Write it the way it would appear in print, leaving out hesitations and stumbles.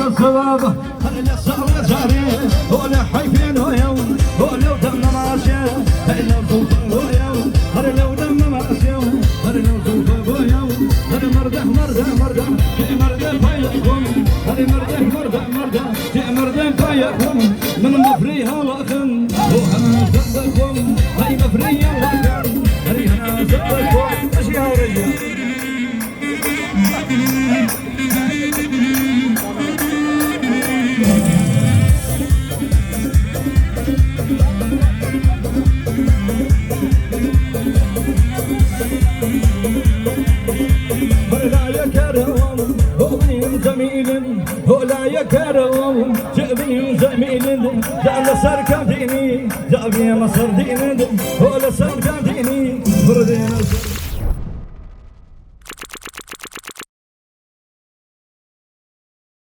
الصواب هلا صار جاري ولا حيفين ويوم ولا دم ماشي هلا صوت ويوم هلا دم ماشي هلا صوت ويوم هلا مرده مرده مرده مرده فيكم هلا مرده مرده مرده فيكم من مفريها وخن وهم زبكم هاي مفريها وخن هاي زبكم ايش يا رجال ولا يكرم جبين زميل جعل سركة ديني جابي مصر ديني ولا سركة ديني